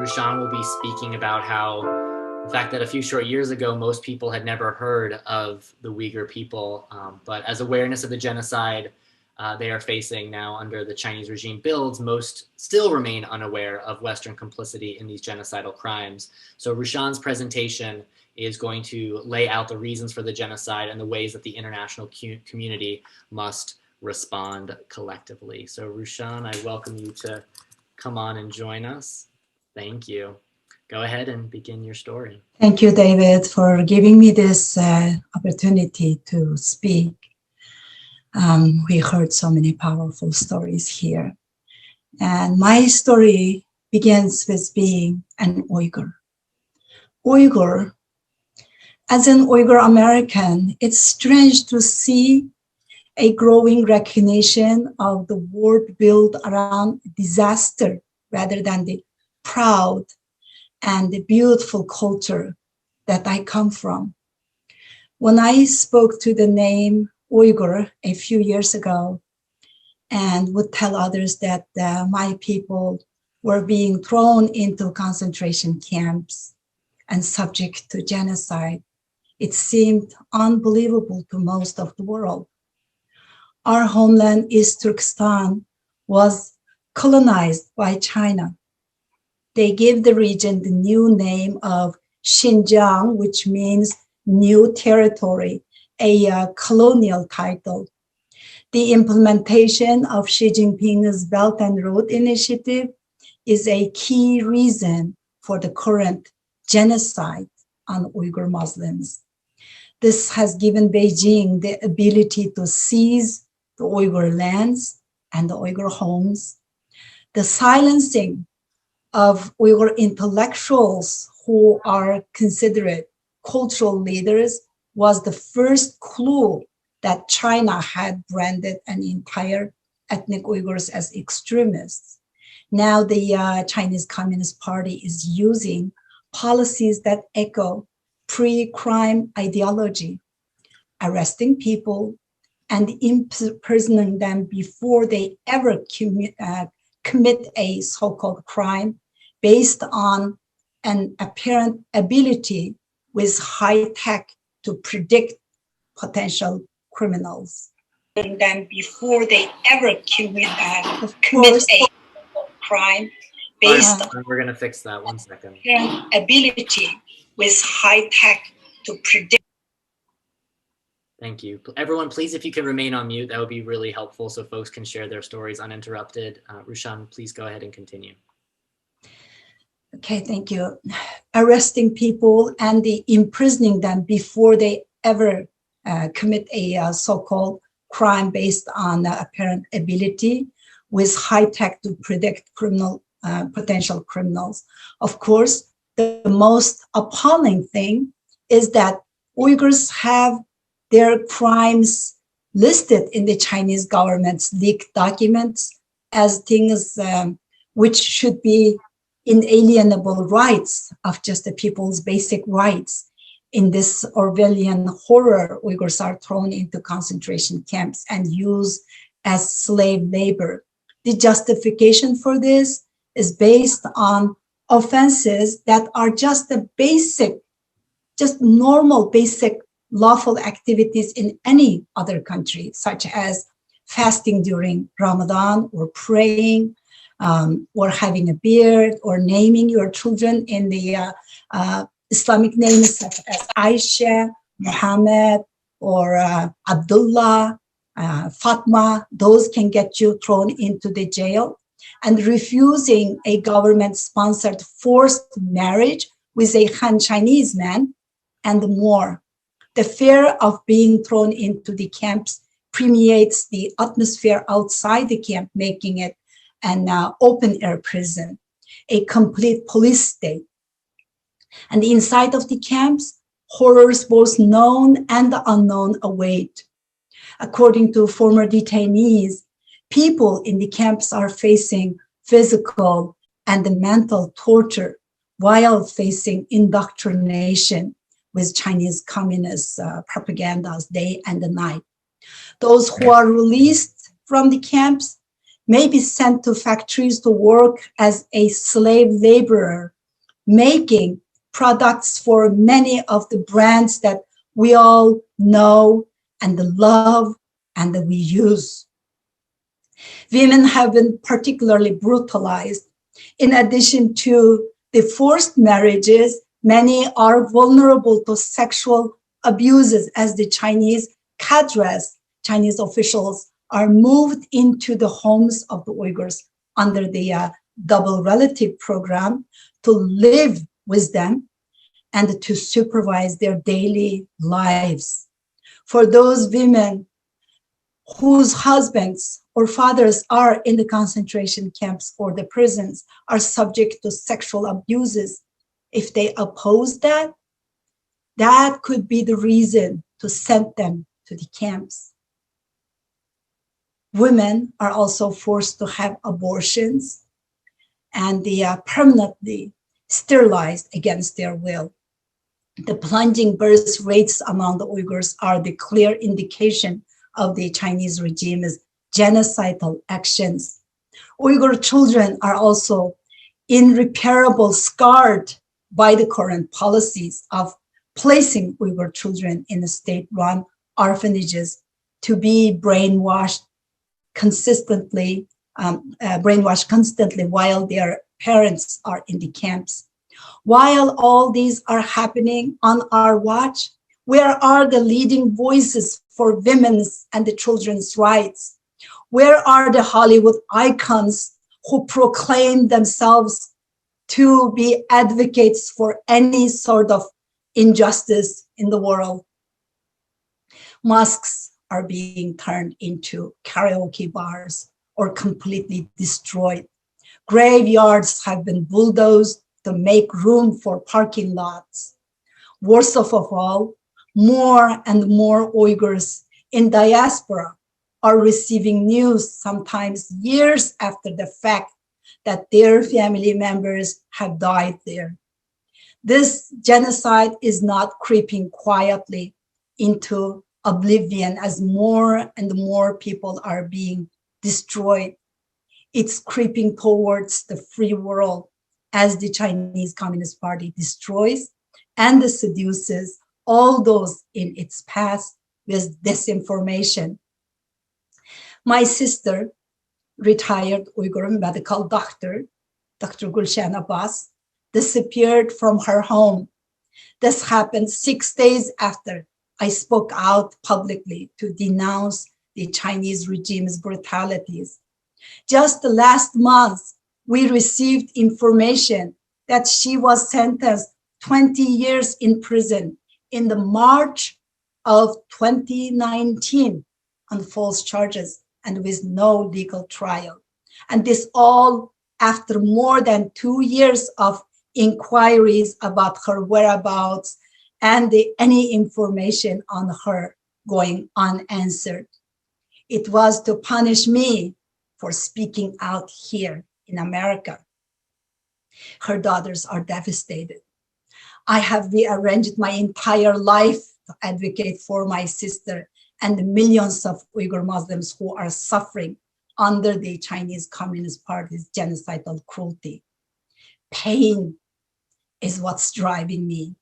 Rushan will be speaking about how the fact that a few short years ago, most people had never heard of the Uyghur people, but as awareness of the genocide they are facing now under the Chinese regime builds, most still remain unaware of Western complicity in these genocidal crimes. So Rushan's presentation is going to lay out the reasons for the genocide and the ways that the international community must respond collectively. So Rushan, I welcome you to come on and join us. Thank you. Go ahead and begin your story. Thank you, David, for giving me this opportunity to speak. We heard so many powerful stories here. And my story begins with being an Uyghur. Uyghur, as an Uyghur American, it's strange to see a growing recognition of the world built around disaster rather than the proud and the beautiful culture that I come from. When I spoke to the name Uyghur a few years ago and would tell others that my people were being thrown into concentration camps and subject to genocide, it seemed unbelievable to most of the world. Our homeland, East Turkestan, was colonized by China. They gave the region the new name of Xinjiang, which means new territory, a colonial title. The implementation of Xi Jinping's Belt and Road Initiative is a key reason for the current genocide on Uyghur Muslims. This has given Beijing the ability to seize the Uyghur lands and the Uyghur homes. The silencing of Uyghur intellectuals who are considered cultural leaders was the first clue that China had branded an entire ethnic Uyghurs as extremists. Now the Chinese Communist Party is using policies that echo pre-crime ideology, arresting people and imprisoning them before they ever commit a so-called crime based on an apparent ability with high tech to predict potential criminals. And then before they ever commit a crime based on we're going to fix that 1 second. Ability with high tech to predict. Thank you. Everyone, please, if you can remain on mute, that would be really helpful so folks can share their stories uninterrupted. Rushan, please go ahead and continue. Okay, thank you. Arresting people and imprisoning them before they ever commit a so-called crime based on apparent ability with high tech to predict potential criminals. Of course, the most appalling thing is that Uyghurs have their crimes listed in the Chinese government's leaked documents as things which should be inalienable rights of just the people's basic rights. In this Orwellian horror, Uyghurs are thrown into concentration camps and used as slave labor. The justification for this is based on offenses that are just the basic, just normal basic lawful activities in any other country, such as fasting during Ramadan or praying, or having a beard, or naming your children in the Islamic names such as Aisha, Muhammad, or Abdullah, Fatma. Those can get you thrown into the jail. And refusing a government-sponsored forced marriage with a Han Chinese man, and more. The fear of being thrown into the camps permeates the atmosphere outside the camp, making it an open-air prison, a complete police state. And inside of the camps, horrors both known and unknown await. According to former detainees, people in the camps are facing physical and mental torture while facing indoctrination with Chinese communist propagandas day and night. Those who are released from the camps may be sent to factories to work as a slave laborer making products for many of the brands that we all know and love and that we use. Women have been particularly brutalized. In addition to the forced marriages, many are vulnerable to sexual abuses as the Chinese cadres, Chinese officials, are moved into the homes of the Uyghurs under the double relative program to live with them and to supervise their daily lives. For those women whose husbands or fathers are in the concentration camps or the prisons are subject to sexual abuses, if they oppose that, that could be the reason to send them to the camps. Women are also forced to have abortions, and they are permanently sterilized against their will. The plunging birth rates among the Uyghurs are the clear indication of the Chinese regime's genocidal actions. Uyghur children are also irreparably scarred by the current policies of placing Uyghur children in state-run orphanages to be brainwashed constantly while their parents are in the camps. While all these are happening on our watch, where are the leading voices for women's and the children's rights? Where are the Hollywood icons who proclaim themselves to be advocates for any sort of injustice in the world? Mosques are being turned into karaoke bars or completely destroyed. Graveyards have been bulldozed to make room for parking lots. Worst of all, more and more Uyghurs in diaspora are receiving news, sometimes years after the fact, that their family members have died there. This genocide is not creeping quietly into oblivion as more and more people are being destroyed. It's creeping towards the free world as the Chinese Communist Party destroys and seduces all those in its path with disinformation. My sister, retired Uyghur medical doctor, Dr. Gulshan Abbas, disappeared from her home. This happened 6 days after I spoke out publicly to denounce the Chinese regime's brutalities. Just last month, we received information that she was sentenced 20 years in prison in the March of 2019 on false charges and with no legal trial. And this all after more than 2 years of inquiries about her whereabouts and any information on her going unanswered. It was to punish me for speaking out here in America. Her daughters are devastated. I have rearranged my entire life to advocate for my sister and the millions of Uyghur Muslims who are suffering under the Chinese Communist Party's genocidal cruelty. Pain is what's driving me,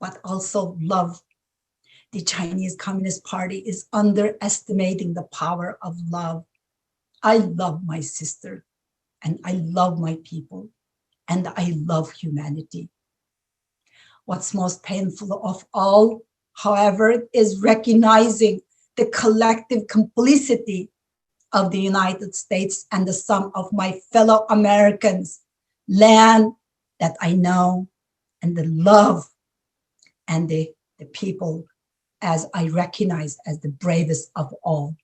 but also love. The Chinese Communist Party is underestimating the power of love. I love my sister, and I love my people, and I love humanity. What's most painful of all, however, is recognizing the collective complicity of the United States and the some of my fellow Americans, land that I know, and the love and the people as I recognize as the bravest of all.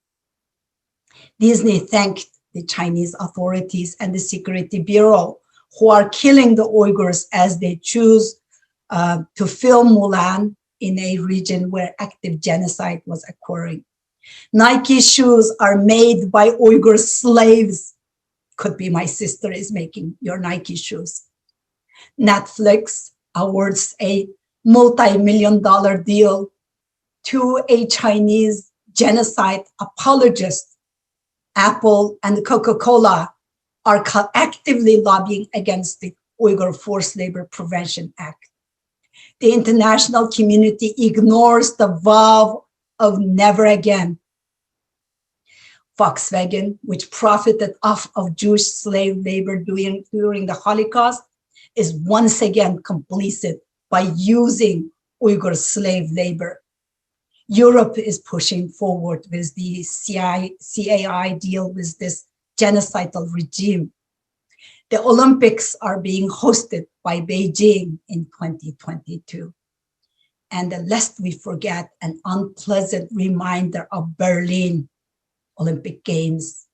Disney thanked the Chinese authorities and the Security Bureau who are killing the Uyghurs as they choose to film Mulan in a region where active genocide was occurring. Nike shoes are made by Uyghur slaves. Could be my sister is making your Nike shoes. Netflix awards a multi-million-dollar deal to a Chinese genocide apologist. Apple and Coca-Cola are actively lobbying against the Uyghur Forced Labor Prevention Act. The international community ignores the vow of never again. Volkswagen, which profited off of Jewish slave labor during the Holocaust, is once again complicit by using Uyghur slave labor. Europe is pushing forward with the CAI deal with this genocidal regime. The Olympics are being hosted by Beijing in 2022. And lest we forget an unpleasant reminder of Berlin Olympic Games.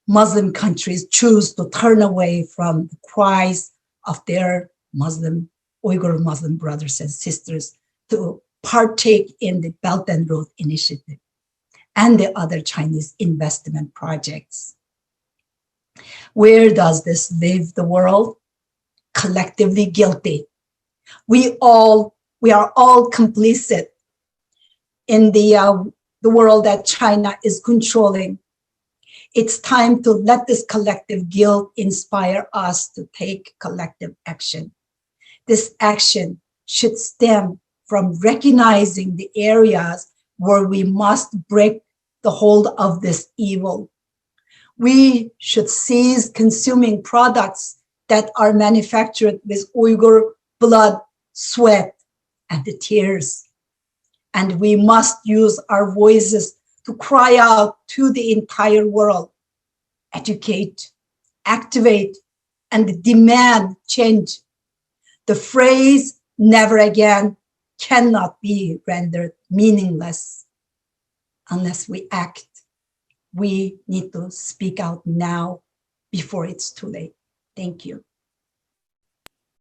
Muslim countries choose to turn away from the cries of their Uyghur Muslim brothers and sisters to partake in the Belt and Road Initiative and the other Chinese investment projects. Where does this leave the world? Collectively guilty. We are all complicit in the world that China is controlling. It's time to let this collective guilt inspire us to take collective action. This action should stem from recognizing the areas where we must break the hold of this evil. We should cease consuming products that are manufactured with Uyghur blood, sweat, and tears. And we must use our voices to cry out to the entire world, educate, activate, and demand change. The phrase never again cannot be rendered meaningless unless we act. We need to speak out now before it's too late. Thank you.